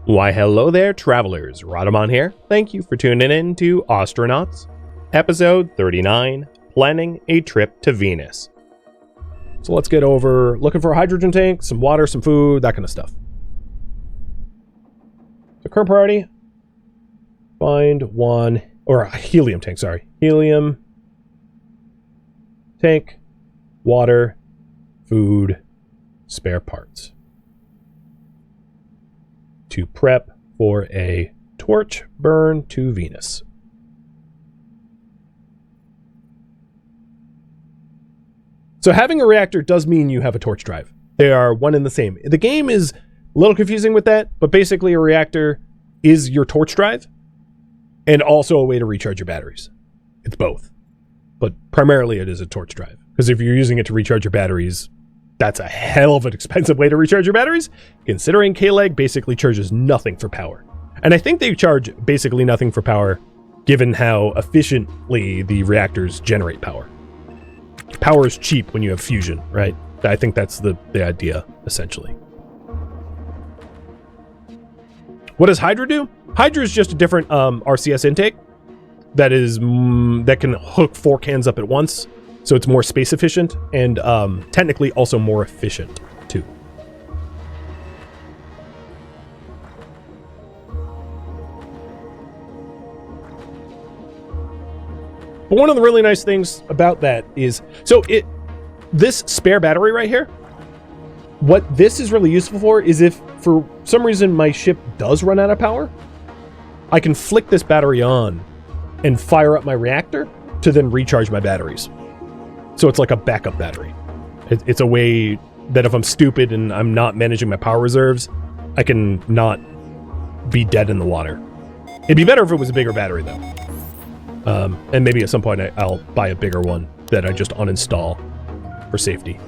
Why hello there, travelers. Rhadamant here. Thank you for tuning in to Ostranauts, episode 39, Planning a Trip to Venus. So let's get over looking for a hydrogen tank, some water, some food, that kind of stuff. So current priority, find one, or a helium tank, sorry. Helium, tank, water, food, spare parts. To prep for a torch burn to Venus. So having a reactor does mean you have a torch drive. They are one and the same. The game is a little confusing with that, but basically a reactor is your torch drive and also a way to recharge your batteries. It's both. But primarily it is a torch drive. Because if you're using it to recharge your batteries, that's a hell of an expensive way to recharge your batteries, considering K-Leg basically charges nothing for power. And I think they charge basically nothing for power, given how efficiently the reactors generate power. Power is cheap when you have fusion, right? I think that's the idea, essentially. What does Hydra do? Hydra is just a different RCS intake that is that can hook 4 cans up at once. So it's more space efficient and technically also more efficient too. But one of the really nice things about that is, this spare battery right here, what this is really useful for is if for some reason my ship does run out of power, I can flick this battery on and fire up my reactor to then recharge my batteries. So it's like a backup battery. It's a way that if I'm stupid and I'm not managing my power reserves, I can not be dead in the water. It'd be better if it was a bigger battery, though. And maybe at some point I'll buy a bigger one that I just uninstall for safety.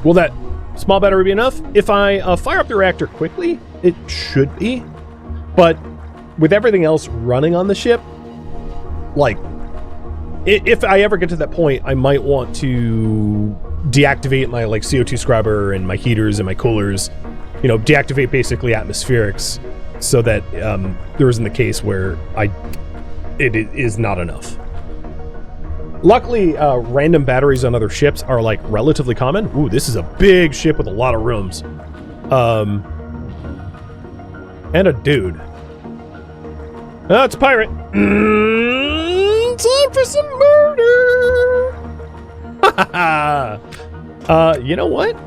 Will that small battery be enough? If I fire up the reactor quickly, it should be. But with everything else running on the ship, like, if I ever get to that point, I might want to deactivate my CO2 scrubber and my heaters and my coolers. You know, deactivate basically atmospherics so that there isn't the case where it is not enough. Luckily, random batteries on other ships are relatively common. Ooh, this is a big ship with a lot of rooms. And a dude. Oh, it's a pirate. Time for some murder. You know what?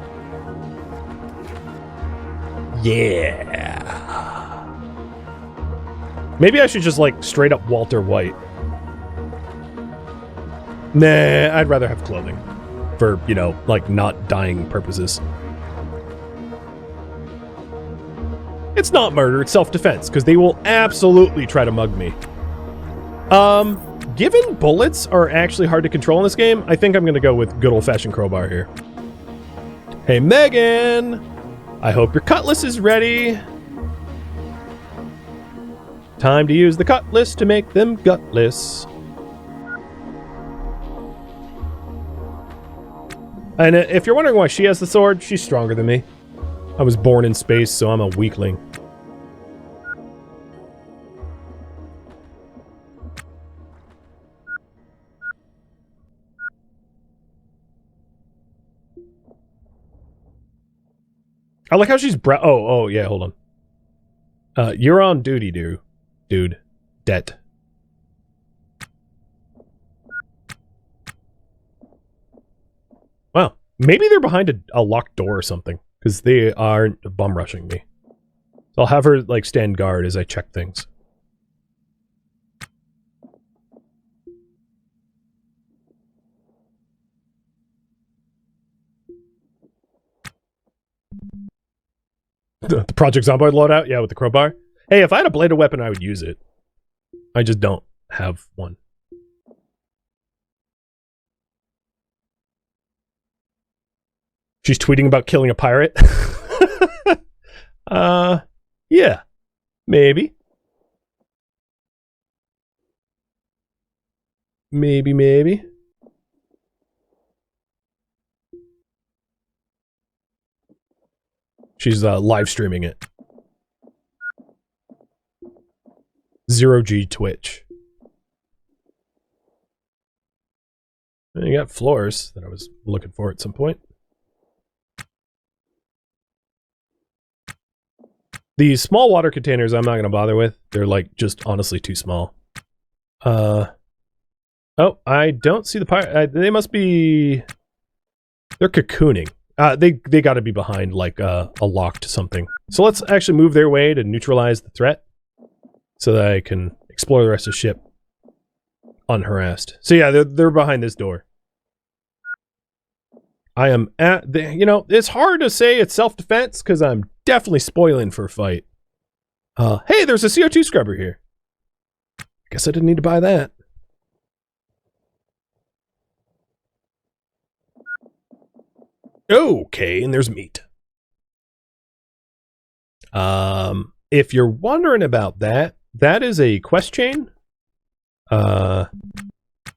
Yeah. Maybe I should just straight up Walter White. Nah, I'd rather have clothing for, not dying purposes. It's not murder, it's self-defense, because they will absolutely try to mug me. Given bullets are actually hard to control in this game, I think I'm going to go with good old-fashioned crowbar here. Hey, Megan! I hope your cutlass is ready. Time to use the cutlass to make them gutless. And if you're wondering why she has the sword, she's stronger than me. I was born in space, so I'm a weakling. I like how she's oh, yeah, hold on. You're on duty, dude. Det. Wow, maybe they're behind a locked door or something, because they aren't bum rushing me. So I'll have her stand guard as I check things. The Project Zomboid loadout? Yeah, with the crowbar. Hey, if I had a bladed weapon, I would use it. I just don't have one. She's tweeting about killing a pirate. Yeah. Maybe. Maybe. She's live streaming it. 0G Twitch. And you got floors that I was looking for at some point. These small water containers I'm not going to bother with. They're like just honestly too small. Oh, I don't see the pirate. They must be... They're cocooning. They got to be behind like a locked something. So let's actually move their way to neutralize the threat so that I can explore the rest of the ship unharassed. So yeah, they're behind this door. I am at the, you know, it's hard to say it's self-defense because I'm definitely spoiling for a fight. Hey, there's a CO2 scrubber here. Guess I didn't need to buy that. Okay, and there's meat. If you're wondering about that, that is a quest chain. That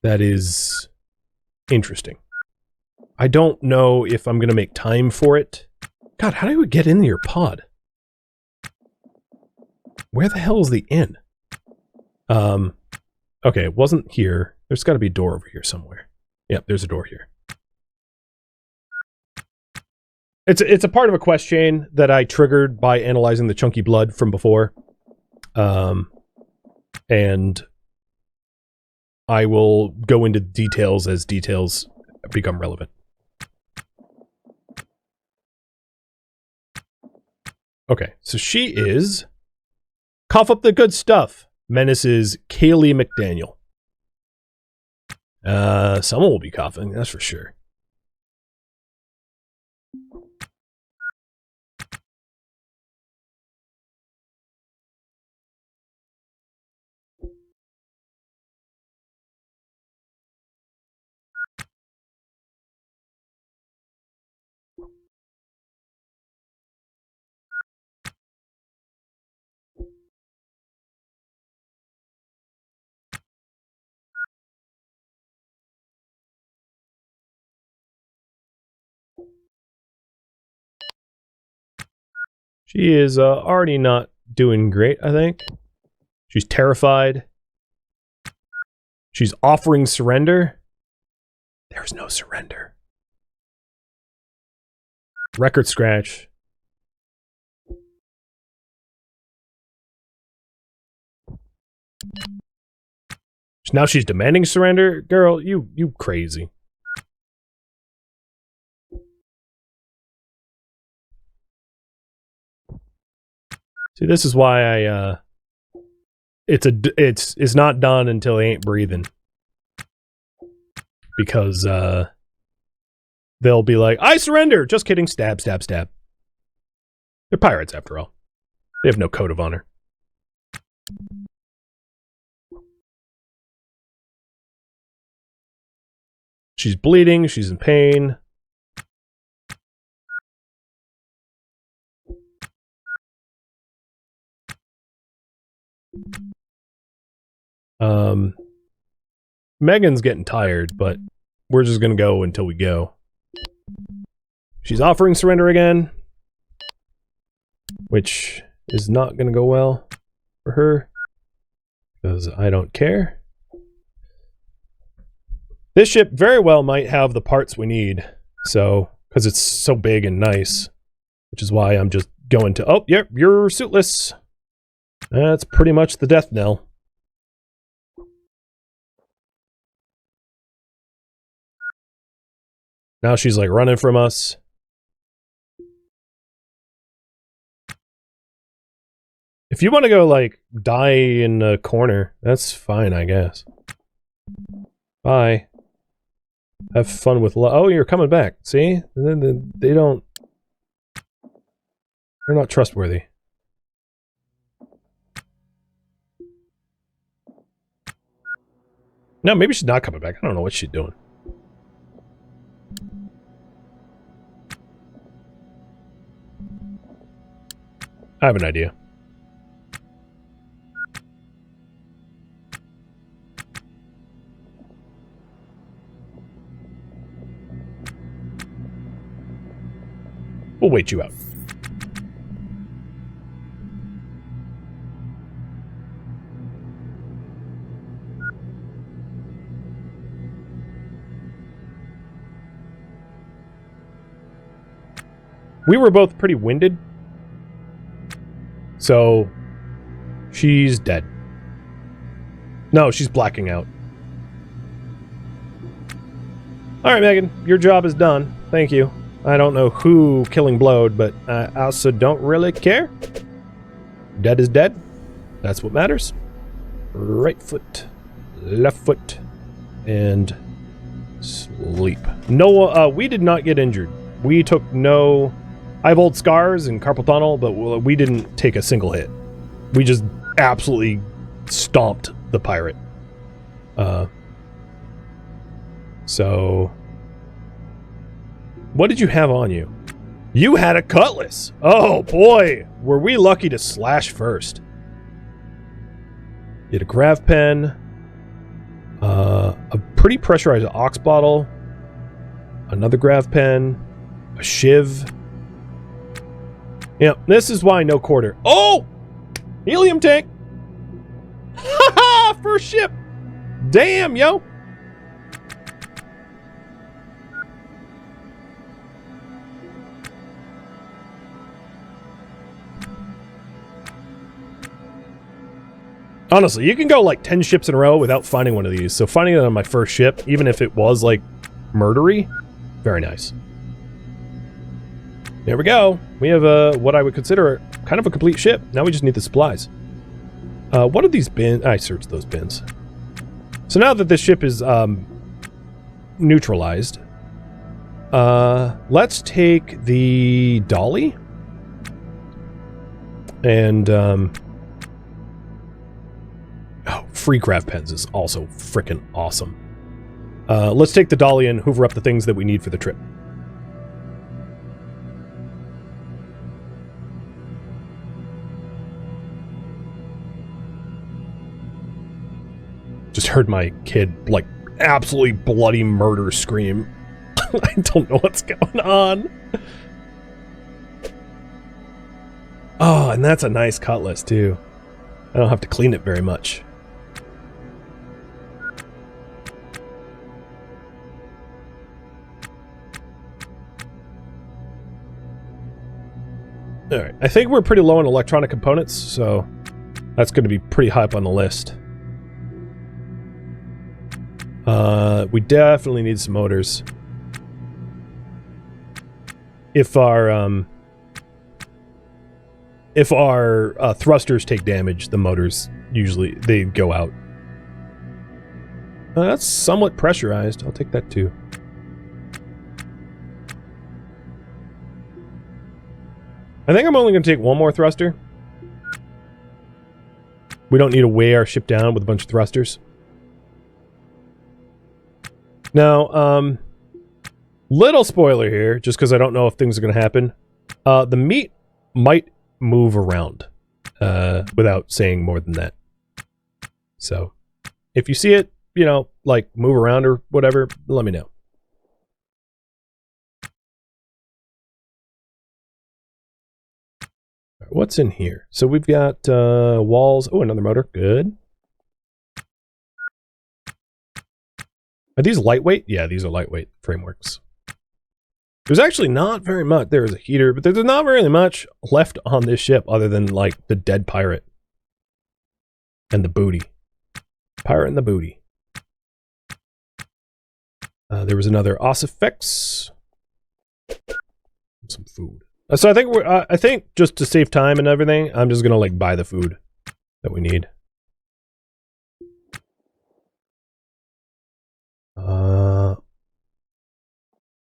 is interesting. I don't know if I'm going to make time for it. God, how do we get in your pod? Where the hell is the inn? Okay, it wasn't here. There's got to be a door over here somewhere. Yep, there's a door here. It's a part of a quest chain that I triggered by analyzing the chunky blood from before. And I will go into details as details become relevant. Okay, so she is... Cough up the good stuff. Menaces Kaylee McDaniel. Someone will be coughing, that's for sure. She is already not doing great, I think. She's terrified. She's offering surrender. There's no surrender. Record scratch. Now she's demanding surrender? Girl, you crazy. See, this is why I, it's not done until they ain't breathing. Because, they'll be like, I surrender! Just kidding, stab, stab, stab. They're pirates, after all. They have no code of honor. She's bleeding, she's in pain. Megan's getting tired, but we're just gonna go until we go. She's offering surrender again, which is not gonna go well for her, because I don't care. This ship very well might have the parts we need, so, because it's so big and nice, which is why I'm just going to, oh, yep, you're suitless. That's pretty much the death knell. Now she's like running from us. If you want to go like die in a corner, that's fine, I guess. Bye. Have fun with oh, you're coming back. See? And then they don't... They're not trustworthy. No, maybe she's not coming back. I don't know what she's doing. I have an idea. We'll wait you out. We were both pretty winded. So, she's dead. No, she's blacking out. Alright, Megan, your job is done. Thank you. I don't know who killing blowed, but I also don't really care. Dead is dead. That's what matters. Right foot, left foot, and sleep. No, we did not get injured. We took no... I have old scars and carpal tunnel, but we didn't take a single hit. We just absolutely stomped the pirate. So... What did you have on you? You had a cutlass! Oh boy! Were we lucky to slash first. You had a grav pen, a pretty pressurized ox bottle, another grav pen, a shiv. Yeah, this is why no quarter. Oh! Helium tank! Haha! First ship! Damn, yo! Honestly, you can go like 10 ships in a row without finding one of these. So finding it on my first ship, even if it was like murdery, very nice. There we go. We have what I would consider kind of a complete ship. Now we just need the supplies. What are these bins? I searched those bins. So now that this ship is neutralized, let's take the dolly and oh, free grav pens is also freaking awesome. Let's take the dolly and hoover up the things that we need for the trip. Just heard my kid, like, absolutely bloody murder scream. I don't know what's going on. Oh, and that's a nice cutlass, too. I don't have to clean it very much. Alright, I think we're pretty low on electronic components, so that's going to be pretty high up on the list. We definitely need some motors. If our thrusters take damage, the motors usually, they go out. That's somewhat pressurized. I'll take that too. I think I'm only going to take one more thruster. We don't need to weigh our ship down with a bunch of thrusters. Now, little spoiler here, just because I don't know if things are going to happen. The meat might move around without saying more than that. So, if you see it, you know, like move around or whatever, let me know. What's in here? So we've got walls. Oh, another motor. Good. Are these lightweight? Yeah, these are lightweight frameworks. There's actually not very much. There is a heater, but there's not really much left on this ship other than, like, the dead pirate. And the booty. Pirate and the booty. There was another ossifex. Some food. So I think we're, I think just to save time and everything, I'm just gonna, like, buy the food that we need.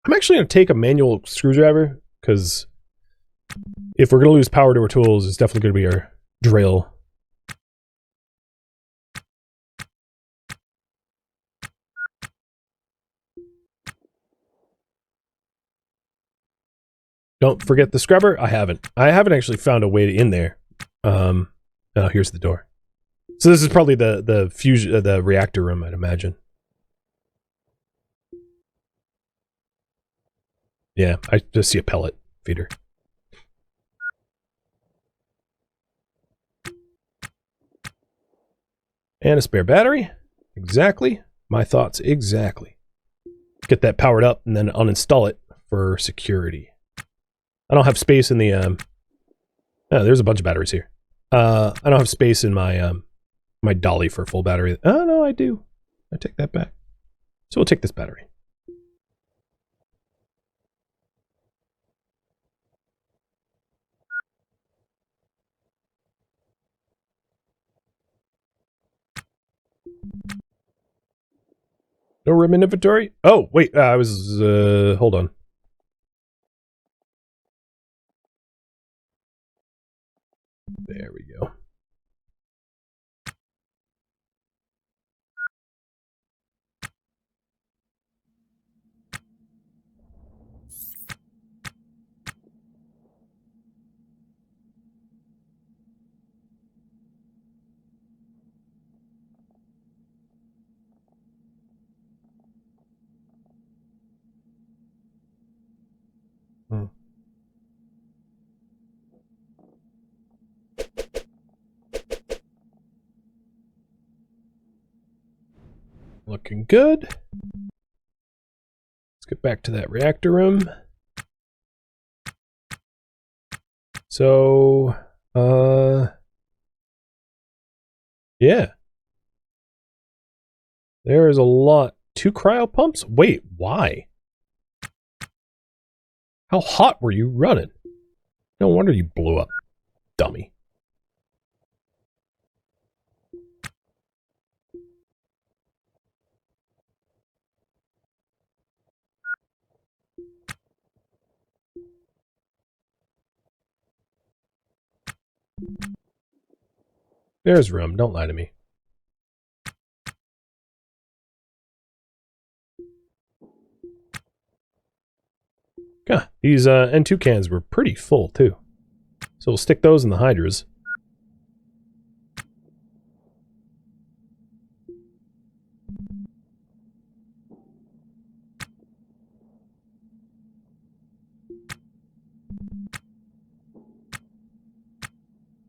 I'm actually going to take a manual screwdriver, because if we're going to lose power to our tools, it's definitely going to be our drill. Don't forget the scrubber. I haven't actually found a way in there. Oh, here's the door. So this is probably the fusion, the reactor room, I'd imagine. Yeah, I just see a pellet feeder. And a spare battery. Exactly. My thoughts exactly. Get that powered up and then uninstall it for security. I don't have space in the oh, there's a bunch of batteries here. I don't have space in my my dolly for full battery. Oh no, I do. I take that back. So we'll take this battery. No room in inventory? Oh, wait, I was, hold on. There we go. Looking good. Let's get back to that reactor room. So, yeah. There is a lot. 2 cryo pumps? Wait, why? How hot were you running? No wonder you blew up, dummy. There's room. Don't lie to me. Yeah, these N2 cans were pretty full, too. So we'll stick those in the hydras.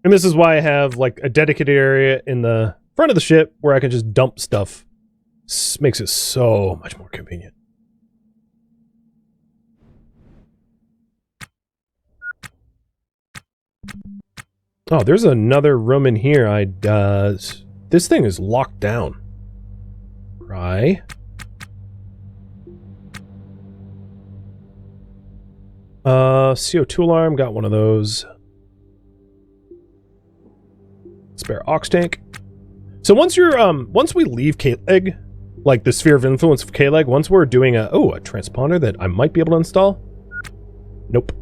And this is why I have, like, a dedicated area in the front of the ship where I can just dump stuff. This makes it so much more convenient. Oh, there's another room in here. This thing is locked down. Right. CO2 alarm, got one of those. Spare aux tank. So once you're, once we leave K-Leg, like the sphere of influence of K-Leg, once we're doing a transponder that I might be able to install. Nope.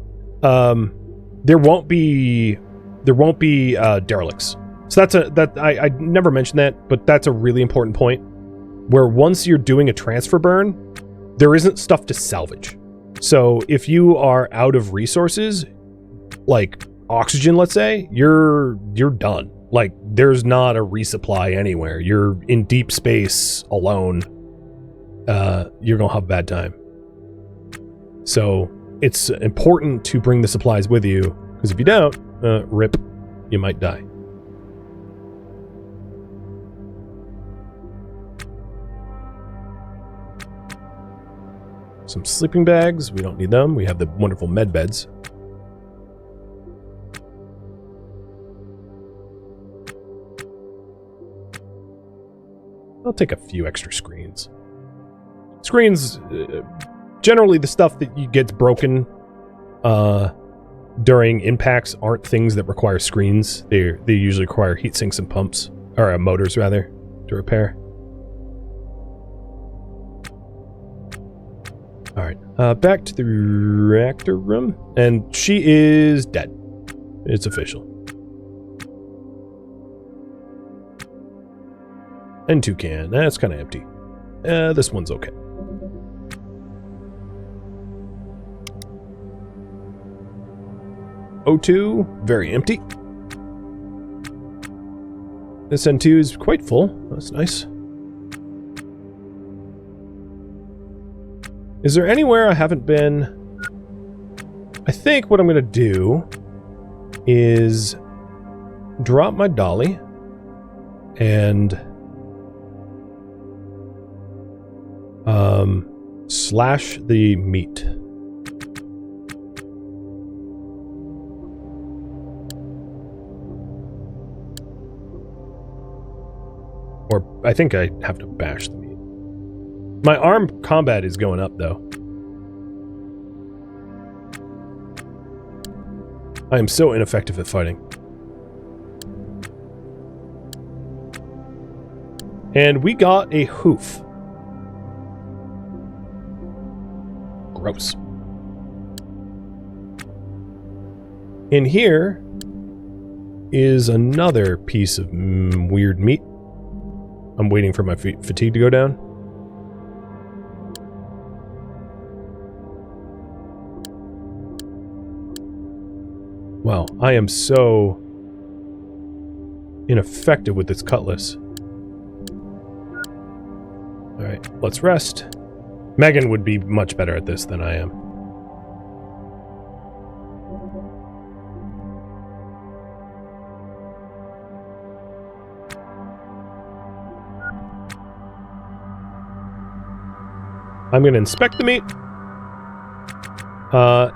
There won't be derelicts. So I never mentioned that, but that's a really important point. Where once you're doing a transfer burn, there isn't stuff to salvage. So if you are out of resources, like oxygen, let's say, you're done. Like, there's not a resupply anywhere. You're in deep space alone. You're gonna have a bad time. So it's important to bring the supplies with you, because if you don't, rip, you might die. Some sleeping bags. We don't need them. We have the wonderful med beds. I'll take a few extra screens. Screens, generally the stuff that gets broken during impacts aren't things that require screens. They usually require heat sinks and pumps, or motors rather, to repair. All right, back to the reactor room, and she is dead. It's official. N2 can. That's kind of empty. This one's okay. O2, very empty. This N2 is quite full. That's nice. Is there anywhere I haven't been? I think what I'm going to do is drop my dolly and slash the meat. Or I think I have to bash the meat. My armed combat is going up, though. I am so ineffective at fighting. And we got a hoof. Gross. In here is another piece of weird meat. I'm waiting for my fatigue to go down. Wow, I am so ineffective with this cutlass. Alright, let's rest. Megan would be much better at this than I am. I'm going to inspect the meat.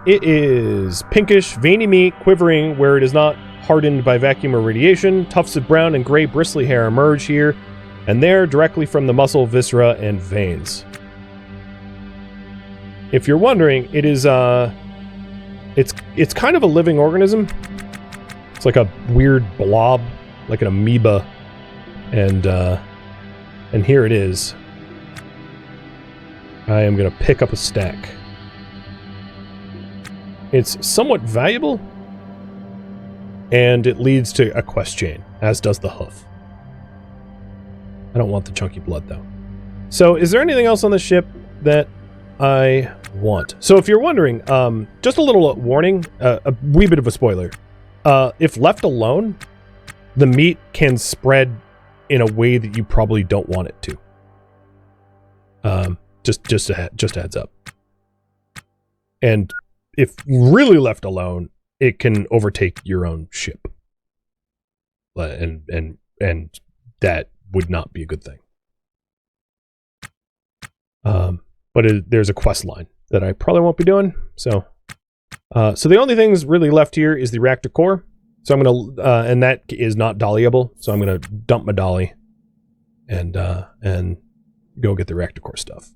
It is pinkish, veiny meat, quivering where it is not hardened by vacuum or radiation. Tufts of brown and gray bristly hair emerge here and there directly from the muscle, viscera, and veins. If you're wondering, it is, it's kind of a living organism. It's like a weird blob, like an amoeba. And here it is. I am going to pick up a stack. It's somewhat valuable, and it leads to a quest chain, as does the hoof. I don't want the chunky blood, though. So, is there anything else on the ship that I want? So, if you're wondering, just a little warning, a wee bit of a spoiler. If left alone, the meat can spread in a way that you probably don't want it to. Just a heads up. And if really left alone, it can overtake your own ship. And that would not be a good thing. But there's a quest line that I probably won't be doing. So the only things really left here is the reactor core. So I'm going to, and that is not dollyable. So I'm going to dump my dolly and go get the reactor core stuff.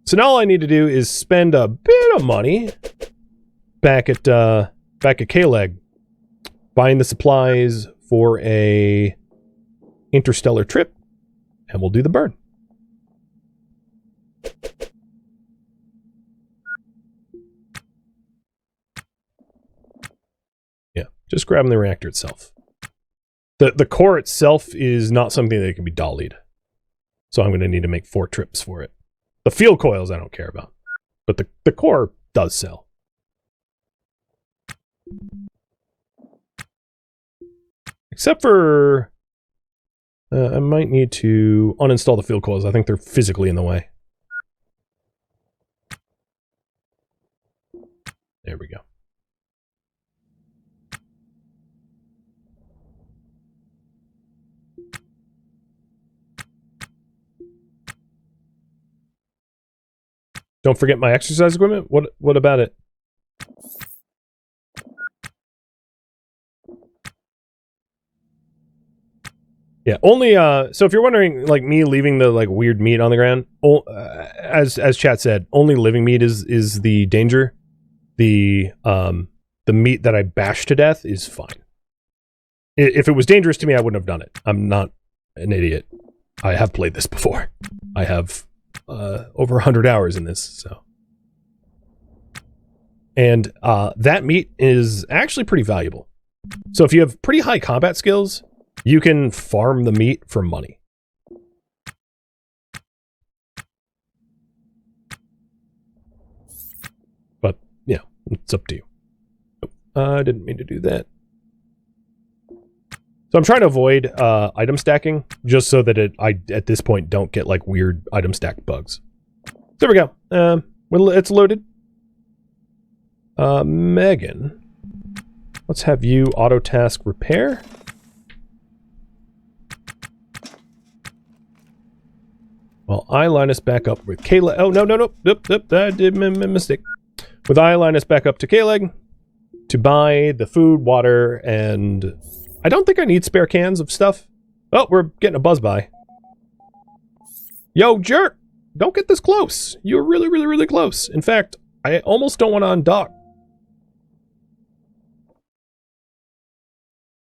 So now all I need to do is spend a bit of money back at K-Leg, buying the supplies for a interstellar trip, and we'll do the burn. Yeah, just grabbing the reactor itself. The core itself is not something that can be dollied, so I'm going to need to make 4 trips for it. The field coils I don't care about, but the core does sell. Except for, I might need to uninstall the field coils. I think they're physically in the way. There we go. Don't forget my exercise equipment? What about it? Yeah, only so if you're wondering, like, me leaving the like weird meat on the ground, as chat said, only living meat is the danger. The meat that I bashed to death is fine. If it was dangerous to me, I wouldn't have done it. I'm not an idiot. I have played this before. I have over 100 hours in this, so. And that meat is actually pretty valuable. So if you have pretty high combat skills, you can farm the meat for money. But, yeah, it's up to you. I didn't mean to do that. So I'm trying to avoid item stacking, just so that I at this point don't get like weird item stack bugs. There we go. It's loaded. Megan, let's have you auto task repair. Well, I line us back up with Kayla. Oh, no. Nope, I did my mistake. With I line us back up to Kayla to buy the food, water, and I don't think I need spare cans of stuff. Oh, we're getting a buzz by. Yo, jerk! Don't get this close. You're really, really, really close. In fact, I almost don't want to undock.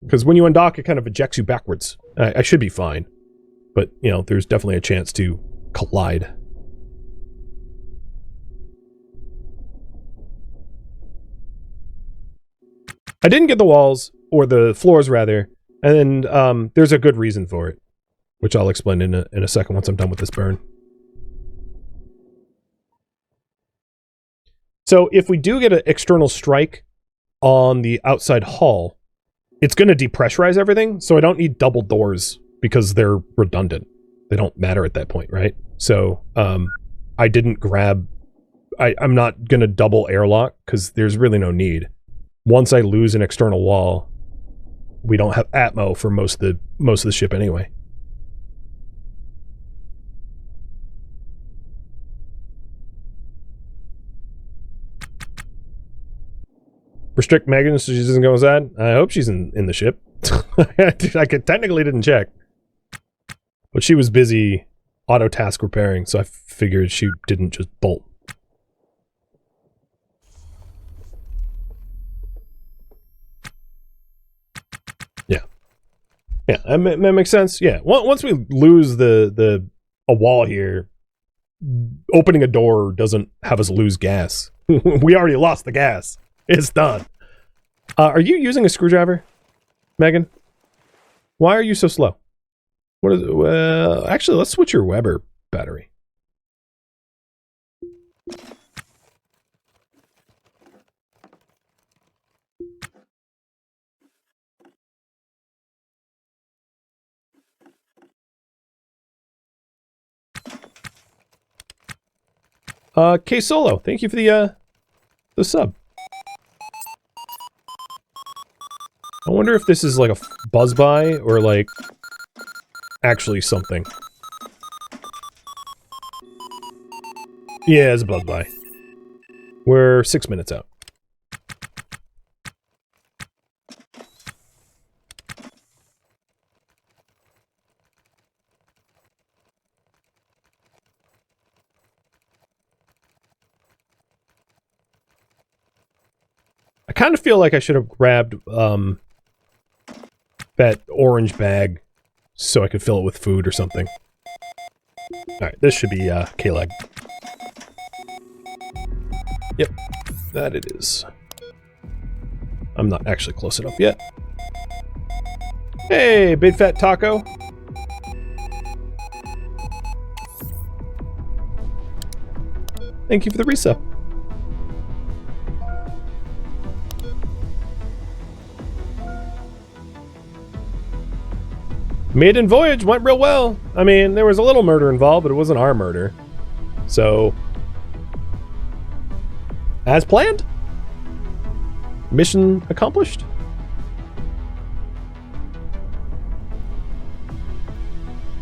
Because when you undock, it kind of ejects you backwards. I should be fine. But, you know, there's definitely a chance to collide. I didn't get the walls, or the floors rather, and there's a good reason for it, which I'll explain in a second once I'm done with this burn. So if we do get an external strike on the outside hull, it's going to depressurize everything, so I don't need double doors because they're redundant. They don't matter at that point, right? So I didn't grab... I'm not going to double airlock because there's really no need. Once I lose an external wall, we don't have atmo for most of the ship anyway. Restrict Megan so she doesn't go inside. I hope she's in the ship. I technically didn't check. But she was busy auto task repairing, so I figured she didn't just bolt. Yeah. Yeah, that makes sense. Yeah. Once we lose a wall here, opening a door doesn't have us lose gas. We already lost the gas. It's done. Are you using a screwdriver, Megan? Why are you so slow? What is it? Well, actually, let's switch your Weber battery. K Solo, thank you for the sub. I wonder if this is like a buzz by or like actually something. Yeah, it's a buzz by. We're 6 minutes out. I kind of feel like I should have grabbed that orange bag so I could fill it with food or something. Alright, this should be K-Leg. Yep, that it is. I'm not actually close enough yet. Hey, Big Fat Taco. Thank you for the resub. Maiden voyage went real well. I mean, there was a little murder involved, but it wasn't our murder. So, as planned. Mission accomplished.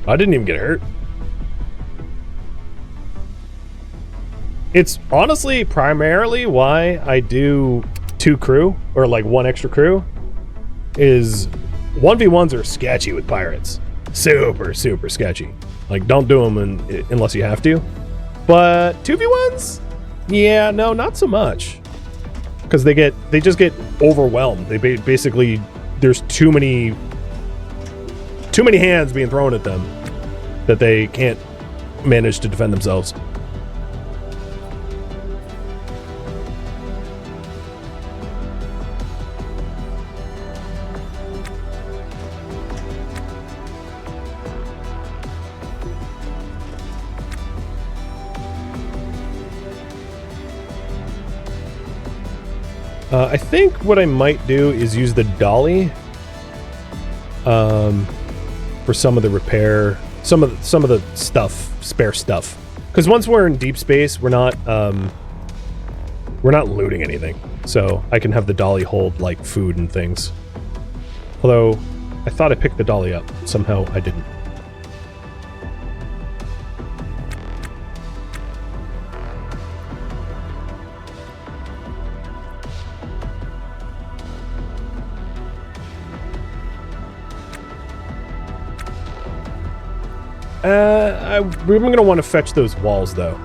I didn't even get hurt. It's honestly primarily why I do 2 crew, or like 1 extra crew, is 1v1s are sketchy with pirates. Super, super sketchy. Like, don't do them unless you have to. But 2v1s? Yeah, no, not so much. Because they just get overwhelmed. They basically, there's too many hands being thrown at them that they can't manage to defend themselves. I think what I might do is use the dolly for some of the repair, some of the stuff, spare stuff. Because once we're in deep space, we're not looting anything. So I can have the dolly hold like food and things. Although I thought I picked the dolly up, somehow I didn't. We're going to want to fetch those walls, though.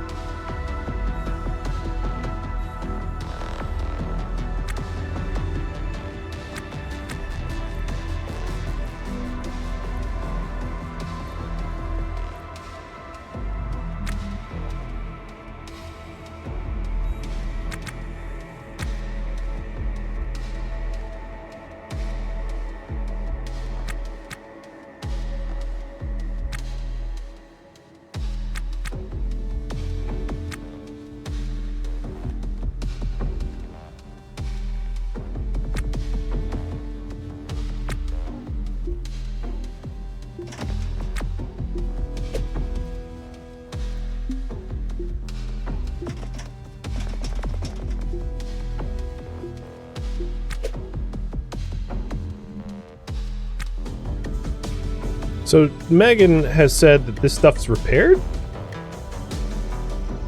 So Megan has said that this stuff's repaired?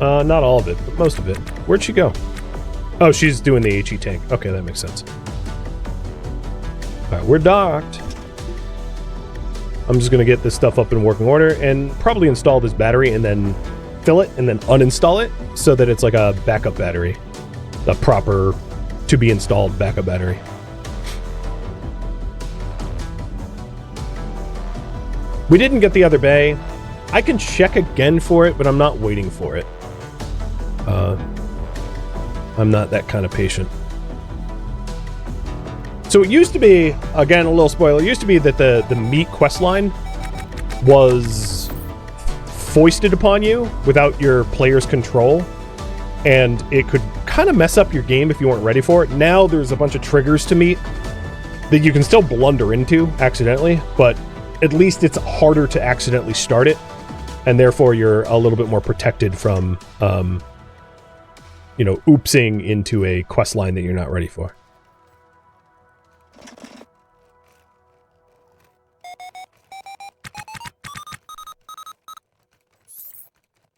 Not all of it, but most of it. Where'd she go? Oh, she's doing the HE tank. Okay, that makes sense. Alright, we're docked. I'm just gonna get this stuff up in working order and probably install this battery and then fill it and then uninstall it so that it's like a backup battery. A proper to be installed backup battery. We didn't get the other bay. I can check again for it, but I'm not waiting for it. I'm not that kind of patient. So it used to be, again, a little spoiler, it used to be that the meat quest line was foisted upon you without your player's control, and it could kind of mess up your game if you weren't ready for it. Now there's a bunch of triggers to meet that you can still blunder into accidentally, but at least it's harder to accidentally start it, and therefore you're a little bit more protected from, you know, oopsing into a quest line that you're not ready for.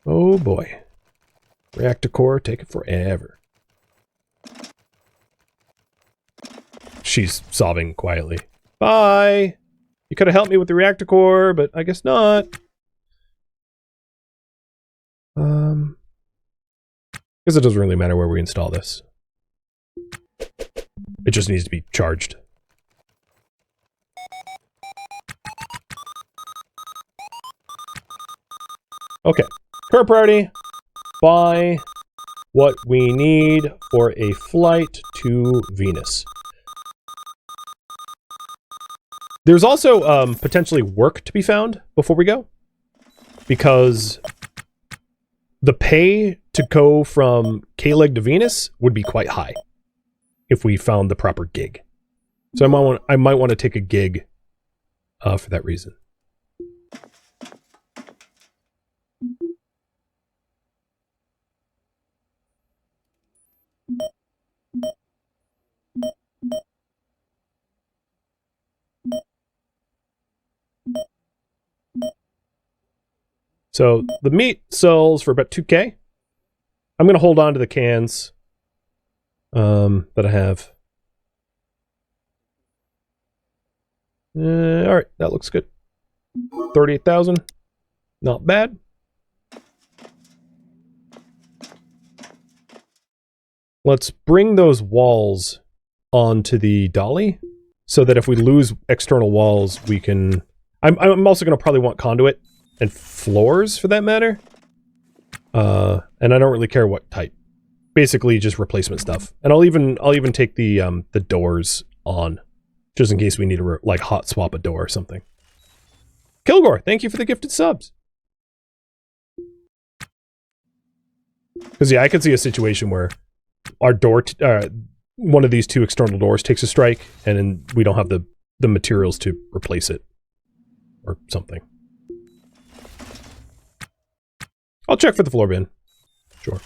Oh boy. Reactor core taking forever. She's sobbing quietly. Bye! You could have helped me with the reactor core, but I guess not. Because it doesn't really matter where we install this. It just needs to be charged. Okay. Current priority. Buy what we need for a flight to Venus. There's also potentially work to be found before we go, because the pay to go from K-Leg to Venus would be quite high if we found the proper gig. So I might want to take a gig for that reason. So the meat sells for about 2K. I'm going to hold on to the cans that I have. All right, that looks good. 38,000. Not bad. Let's bring those walls onto the dolly so that if we lose external walls, we can... I'm also going to probably want conduit and floors for that matter. And I don't really care what type. Basically just replacement stuff. And I'll even take the doors on just in case we need to like hot swap a door or something. Kilgore, thank you for the gifted subs. Because yeah, I could see a situation where our door one of these two external doors takes a strike, and then we don't have the materials to replace it. Or something. I'll check for the floor bin. Sure.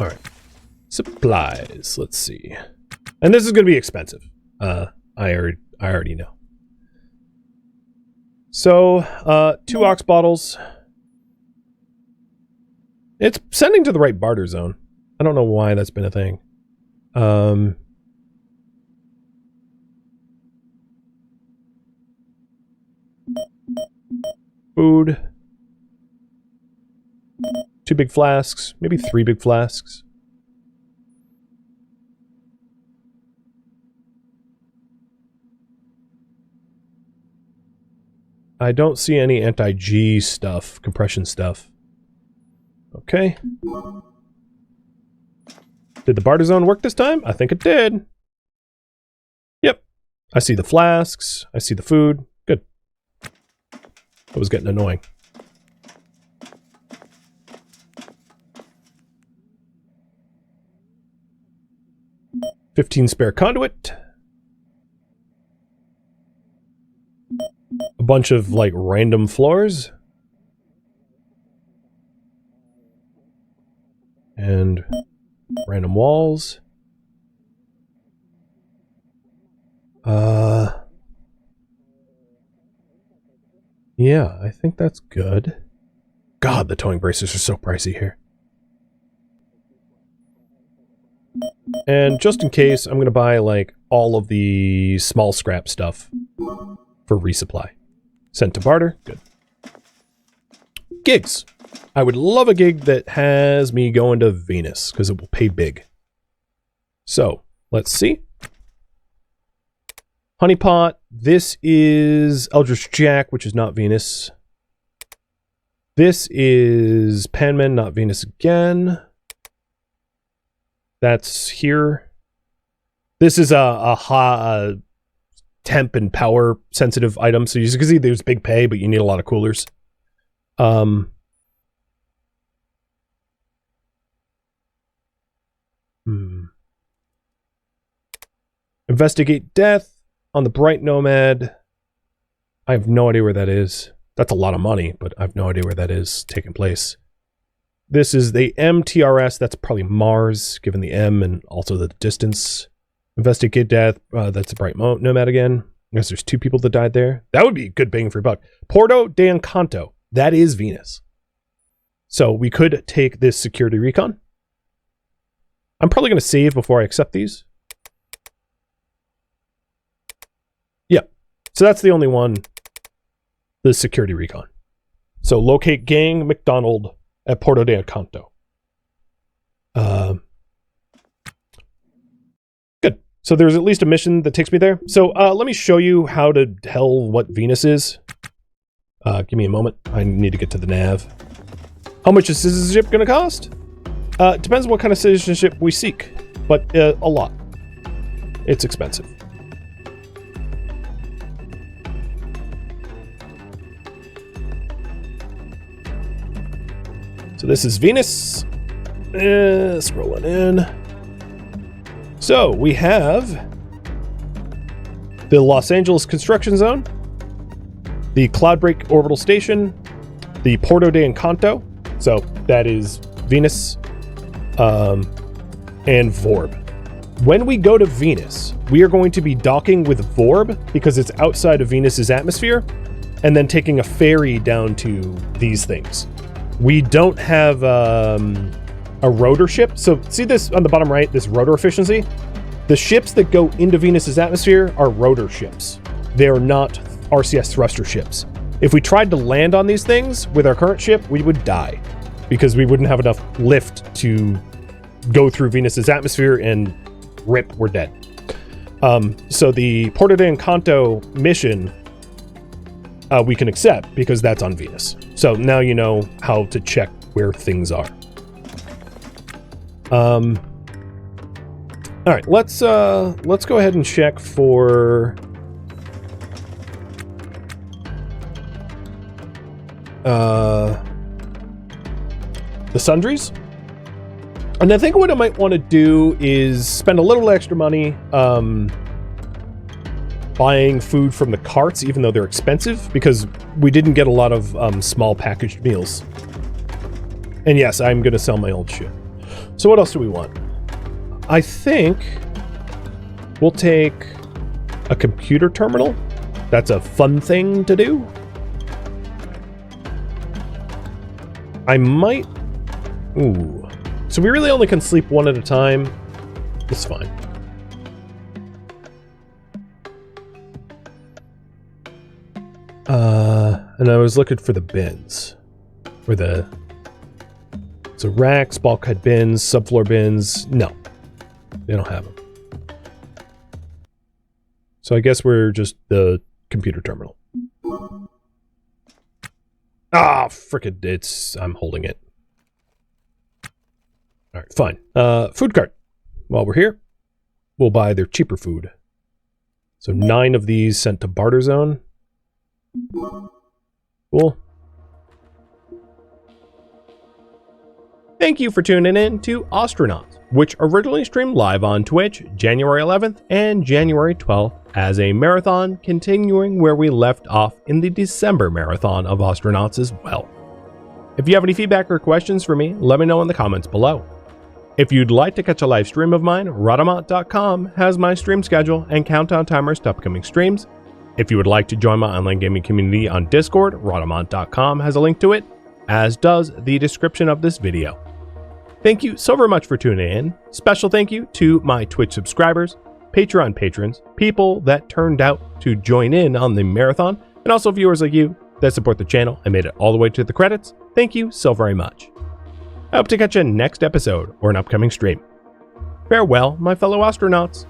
Alright. Supplies. Let's see. And this is going to be expensive. I already know. So, 2 ox bottles. It's sending to the right barter zone. I don't know why that's been a thing. Food. 2 big flasks. Maybe 3 big flasks. I don't see any anti-G stuff, compression stuff. Okay. Did the barter zone work this time? I think it did. Yep. I see the flasks. I see the food. Good. That was getting annoying. $15 spare conduit. A bunch of, like, random floors. And random walls. Yeah, I think that's good. God, the towing braces are so pricey here. And just in case, I'm going to buy, like, all of the small scrap stuff for resupply. Sent to barter. Good. Gigs. I would love a gig that has me going to Venus, because it will pay big. So, let's see. Honeypot. This is Eldritch Jack, which is not Venus. This is Panman, not Venus again. That's here. This is a temp and power sensitive item. So you can see there's big pay, but you need a lot of coolers. Investigate death on the Bright Nomad. I have no idea where that is. That's a lot of money, but I have no idea where that is taking place. This is the MTRS. That's probably Mars, given the M and also the distance. Investigate death. That's a Bright Nomad again. I guess there's 2 people that died there. That would be a good bang for a buck. Porto de Encanto. That is Venus. So we could take this security recon. I'm probably going to save before I accept these. Yeah. So that's the only one. The security recon. So locate gang McDonald at Porto de Encanto. Good. So there's at least a mission that takes me there. So let me show you how to tell what Venus is. Give me a moment. I need to get to the nav. How much is citizenship going to cost? Depends on what kind of citizenship we seek, but a lot. It's expensive. So this is Venus. Scrolling in. So we have the Los Angeles construction zone, the Cloudbreak orbital station, the Porto de Encanto. So that is Venus, and Vorb. When we go to Venus, we are going to be docking with Vorb because it's outside of Venus's atmosphere, and then taking a ferry down to these things. We don't have a rotor ship. So see this on the bottom right, this rotor efficiency? The ships that go into Venus's atmosphere are rotor ships. They are not RCS thruster ships. If we tried to land on these things with our current ship, we would die because we wouldn't have enough lift to go through Venus's atmosphere and rip, we're dead. So the Porto de Encanto mission we can accept because that's on Venus. So now you know how to check where things are. All right, let's go ahead and check for the sundries. And I think what I might want to do is spend a little extra money buying food from the carts, even though they're expensive, because we didn't get a lot of small packaged meals. And yes, I'm going to sell my old shit. So what else do we want? I think we'll take a computer terminal. That's a fun thing to do. I might... Ooh. So we really only can sleep one at a time. It's fine. And I was looking for the bins. For the... So racks, bulkhead bins, subfloor bins. No. They don't have them. So I guess we're just the computer terminal. Ah, frickin' it's... I'm holding it. Alright, fine. Food cart. While we're here, we'll buy their cheaper food. So 9 of these sent to barter zone. Cool. Thank you for tuning in to Ostranauts, which originally streamed live on Twitch January 11th and January 12th as a marathon, continuing where we left off in the December marathon of Ostranauts as well. If you have any feedback or questions for me, let me know in the comments below. If you'd like to catch a live stream of mine, Rhadamant.com has my stream schedule and countdown timers to upcoming streams. If you would like to join my online gaming community on Discord, Rhadamant.com has a link to it, as does the description of this video. Thank you so very much for tuning in. Special thank you to my Twitch subscribers, Patreon patrons, people that turned out to join in on the marathon, and also viewers like you that support the channel and made it all the way to the credits. Thank you so very much. I hope to catch you next episode or an upcoming stream. Farewell, my fellow astronauts.